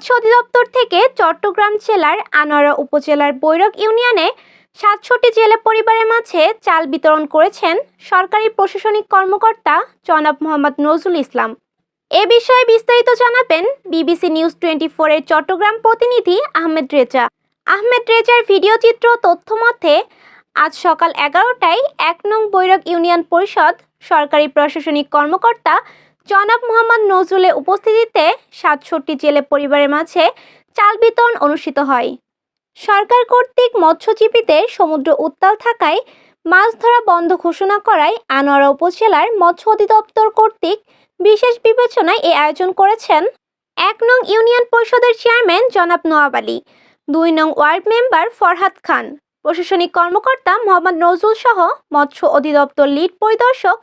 মৎস্য অধিদপ্তর থেকে চট্টগ্রাম জেলার আনোয়ারা উপজেলার বৈরক ইউনিয়নে ৭০০টি জেলে পরিবারের মাঝে চাল বিতরণ করেছেন সরকারি প্রশাসনিক কর্মকর্তা জনাব মোহাম্মদ নজরুল ইসলাম। এ বিষয়ে বিস্তারিত জানাবেন বিবিসি নিউজ 24 এর চট্টগ্রাম প্রতিনিধি আহমেদ রেজা। আহমেদ রেজার ভিডিও চিত্র তথ্য মতে আজ সকাল 11টায় ১ নং বৈরক ইউনিয়ন পরিষদ সরকারি প্রশাসনিক কর্মকর্তা জনাব মোহাম্মদ নজরুলের উপস্থিতিতে ৬৭টি জেলে পরিবারের মাঝে চাল বিতরণ অনুষ্ঠিত হয়। সরকার কর্তৃক মৎস্যজীবীদের সমুদ্র উত্তাল থাকায় মাছ ধরা বন্ধ ঘোষণা করায় আনোয়ারা উপজেলার মৎস্য অধিদপ্তর কর্তৃক বিশেষ বিবেচনায় এই আয়োজন করেছেন ১ নং ইউনিয়ন পরিষদের চেয়ারম্যান জনাব নওয়াব আলী, ২ নং ওয়ার্ড মেম্বার ফরহাদ খান, প্রশাসনিক কর্মকর্তা মোহাম্মদ নজরুল সহ মৎস্য অধিদপ্তর লিড পরিদর্শক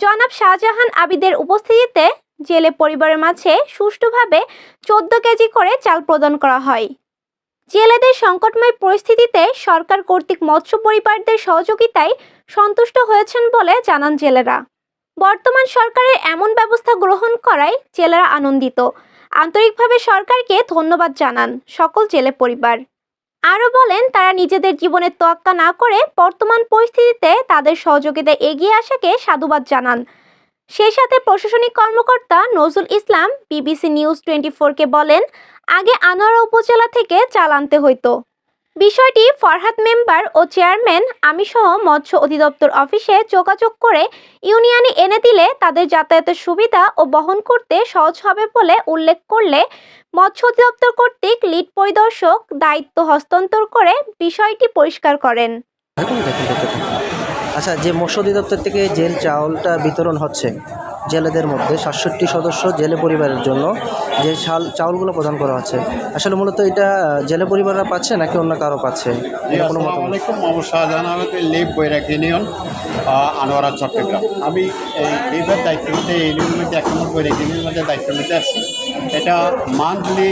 জনাব শাহজাহান আবিদের উপস্থিতিতে জেলে পরিবারের মাঝে সুষ্ঠুভাবে ১৪ কেজি করে চাল প্রদান করা হয়। জেলেদের সংকটময় পরিস্থিতিতে সরকার কর্তৃক মৎস্য পরিবারদের সহযোগিতায় সন্তুষ্ট হয়েছেন বলে জানান জেলেরা। বর্তমান সরকারের এমন ব্যবস্থা গ্রহণ করায় জেলেরা আনন্দিত। আন্তরিকভাবে সরকারকে ধন্যবাদ জানান সকল জেলে পরিবার। আরও বলেন, তারা নিজেদের জীবনের তোয়াক্কা না করে বর্তমান পরিস্থিতিতে তাদের সহযোগিতায় এগিয়ে আসাকে সাধুবাদ জানান। সেই সাথে প্রশাসনিক কর্মকর্তা নজরুল ইসলাম বিবিসি নিউজ 24কে বলেন, আগে আনোয়ারা উপজেলা থেকে চাল আনতে হইতো। বিষয়টি ফরহাদ মেম্বার ও চেয়ারম্যান আমি সহ মৎস্য অধিদপ্তর অফিসে যোগাযোগ করে ইউনিয়নে এনে দিলে তাদের যাতায়াতের সুবিধা ও বহন করতে সহজ হবে বলে উল্লেখ করলে মৎস্য অধিদপ্তর কর্তৃক লিড পরিদর্শক দায়িত্ব হস্তান্তর করে বিষয়টি পরিষ্কার করেন। আচ্ছা, যে মৎস্য অধিদপ্তর থেকে জেল চাউলটা বিতরণ হচ্ছে জেলেদের মধ্যে ৬৭ সদস্য জেলে পরিবারের জন্য যে চাউলগুলো প্রদান করা হচ্ছে, আসলে মূলত এটা জেলে পরিবাররা পাচ্ছে নাকি অন্য কারো পাচ্ছে? আসসালামু আলাইকুম, মোহাম্মদ শাহজাহান আহমেদ, লিভ বৈরাক ইউনিয়ন, আনোয়ারা, চট্টগ্রাম। আমি এই লিভের দায়িত্ব নিতে এই ইউনিয়নের মধ্যে ১ নম্বর বৈরাক ইউনিয়নের মধ্যে দায়িত্ব নিতে আসছি। এটা মান্থলি,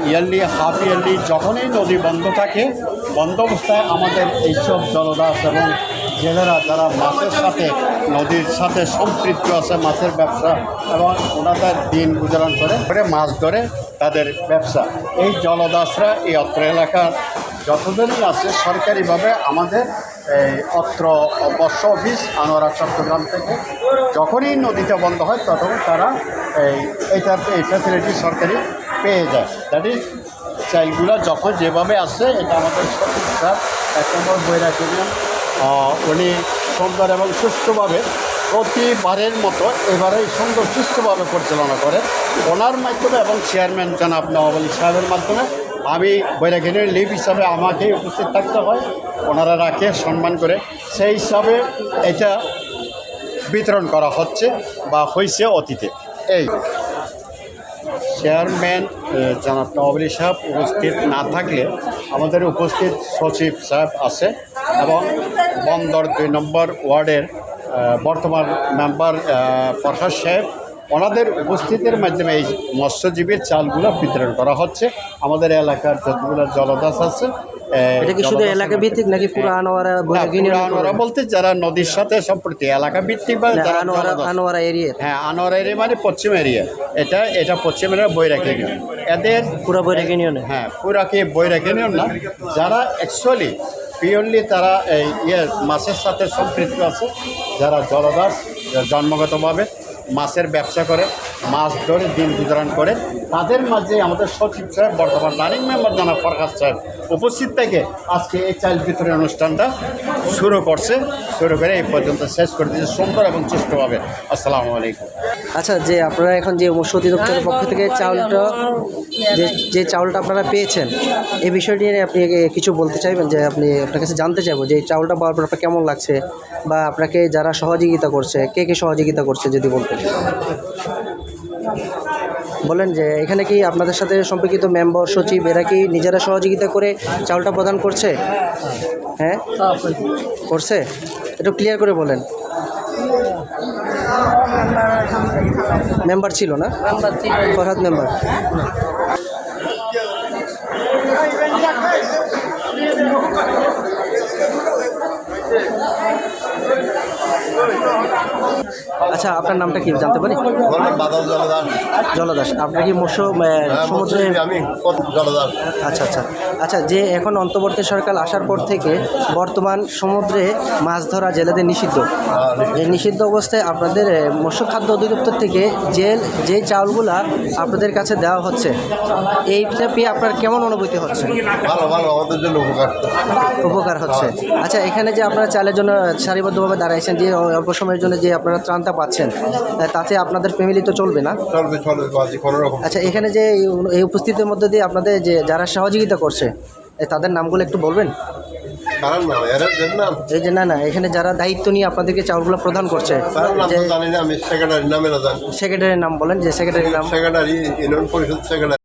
ইয়ারলি, হাফ ইয়ারলি যখনই নদী বন্ধ থাকে, বন্ধ অবস্থায় আমাদের এইসব জলদাস এবং জেলেরা যারা মাছের সাথে, নদীর সাথে সম্পৃক্ত আছে, মাছের ব্যবসা এবং ওনাদের দিন গুজারণ করে মাছ ধরে তাদের ব্যবসা, এই জলদাসরা এই অত্র এলাকার যতদিনই আছে সরকারিভাবে আমাদের এই অত্র মৎস্য অফিস আনোয়ারা চট্টগ্রাম থেকে যখনই নদীটা বন্ধ হয় তখন তারা এই ফ্যাসিলিটি সরকারি পেয়ে যায়। দ্যাট ইজ চাইলগুলো যখন যেভাবে আসে, এটা আমাদের সঠিক স্যার ১ নম্বর বৈরাক ইউনিয়ন, উনি সুন্দর এবং সুষ্ঠুভাবে প্রতিবারের মতো এবারেই সুন্দর সুষ্ঠুভাবে পরিচালনা করে ওনার মাধ্যমে এবং চেয়ারম্যান জনাব নওয়াব আলী সাহেবের মাধ্যমে। আমি বৈরাক ইউনিয়নের লিভ হিসাবে আমাকেই উপস্থিত থাকতে হয়, ওনারা রাখে সম্মান করে, সেই হিসাবে এটা বিতরণ করা হচ্ছে বা হয়েছে অতীতে। এই চেয়ারম্যান জনাব নওয়াব আলী সাহেব উপস্থিত না থাকলে আমাদের উপস্থিত সচিব সাহেব আছে এবং বন্দর ২ নম্বর ওয়ার্ডের বর্তমান মেম্বার ফরহাদ সাহেব, ওনাদের উপস্থিতির মাধ্যমে এই মৎস্যজীবীর চালগুলো বিতরণ করা হচ্ছে। আমাদের এলাকার যতগুলো জলদাস আছে, এটা কি শুধু এলাকা ভিত্তিক নাকি পুরো আনোয়ারা বলতে যারা নদীর সাথে সম্পর্কিত এলাকা ভিত্তিক বা আনোয়ারা এরিয়া? হ্যাঁ, আনোয়ারা এরিয়া মানে পশ্চিম এরিয়া, এটা পশ্চিম এরিয়া বৈরাক ইউনিয়ন। এদের পুরো বৈরাক ইউনিয়নে? হ্যাঁ, পুরা কি বৈরাক ইউনিয়ন না, যারা অ্যাকচুয়ালি পিওরলি তারা এই মাছের সাথে সম্পৃক্ত আছে, যারা জলদাস জন্মগতভাবে মাছের ব্যবসা করে, মাছ ধরে দিন গুজরান করে, তাদের মাঝে আমাদের সচিব সাহেব বর্তমান রানিং মেম্বার জনাব ফরহাদ সাহেব উপস্থিত থেকে আজকে এই চাল বিতরণ অনুষ্ঠানটা শুরু করে এই পর্যন্ত শেষ করে দিয়েছে সুন্দর এবং সুষ্ঠুভাবে। আসসালামু আলাইকুম। আচ্ছা, যে আপনারা এখন যে মৎস্য অধিদপ্তরের পক্ষ থেকে যে চাউলটা আপনারা পেয়েছেন, এই বিষয়টি নিয়ে আপনি কিছু বলতে চাইবেন? যে আপনার কাছে জানতে চাইবো যে এই চাউলটা পাওয়ার পর আপনার কেমন লাগছে, বা আপনাকে যারা সহযোগিতা করছে কে সহযোগিতা করছে যদি বলতে বলেন। যে এখানে কি আপনাদের সাথে সম্পর্কিত মেম্বার, সচিব এরা কি নিজেরা সহযোগিতা করে চাউলটা প্রদান করছে? হ্যাঁ, করছে? একটু ক্লিয়ার করে বলেন। মেম্বার ছিল না? ফরহাদ মেম্বার। আচ্ছা, আচ্ছা, আপনার নামটা কি জানতে পারি? জলদাস। আপনার কি মৎস্য সমুদ্রে? আমি জলদাস। আচ্ছা আচ্ছা আচ্ছা, যে এখন অন্তর্বর্তী সরকার আসার পর থেকে বর্তমান সমুদ্রে মাছ ধরা জেলেদের নিষিদ্ধ। এই নিষিদ্ধ অবস্থায় আপনাদের মৎস্য খাদ্য অধিদপ্তর থেকে যে চাউলগুলা আপনাদের কাছে দেওয়া হচ্ছে, এইটা পেয়ে আপনার কেমন অনুভূতি হচ্ছে? ভালো ভালো, আমাদের জন্য উপকার হচ্ছে। আচ্ছা, এখানে যে আপনারা চালের জন্য সারিবদ্ধভাবে দাঁড়াইছেন, যে অল্প সময়ের জন্য যে আপনারা ত্রাণটা পাচ্ছেন, তাতে আপনাদের ফ্যামিলি তো চলবে না? চলবে কোনো রকম। আচ্ছা, এখানে যে এই উপস্থিতির মধ্যে দিয়ে আপনাদের যে যারা সহযোগিতা করছে তাদের নামগুলো একটু বলবেন? কারণ না এরা নাম এই যে না, এখানে যারা দায়িত্ব নিয়ে আপনাদেরকে চাউলগুলো প্রদান করছে, যে জানি না, আমি সেক্রেটারির নামে না জানি। সেক্রেটারির নাম বলেন, যে সেক্রেটারির নাম। সেক্রেটারি ইউনিয়ন পরিষদ সেক্রেটারি।